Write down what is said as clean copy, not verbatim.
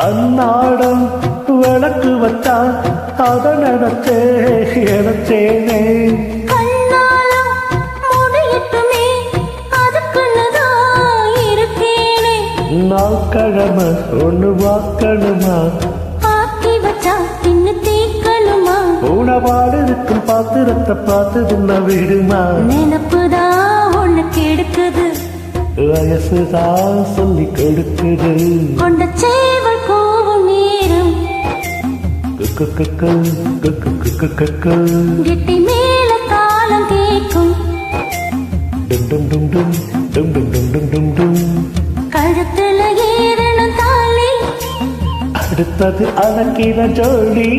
அன்னாடம் விளக்கு வச்சா அத நடத்தே எனச்சேனே கண்ணாலும் முடியட்டுமே அதுக்குள்ளதான் இருக்கேனே நாக்கிழமை ஒண்ணு வாக்கணுமா ஆக்கி வச்சா தின்னு தீக்கணுமா உணவாடு இருக்கும் பாத்திரத்தை பார்த்து தின்ன விடுமா நினப்புதான் ஒண்ணு கெடுக்குது வயசுதான் சொல்லி கொடுக்குது கொண்ட சேவல் கோவும் நேரம் கெட்டி மேல காலம் கேட்கும் கழுத்துல ஏறணும் தாலி அடுத்தது அழகிற ஜோடி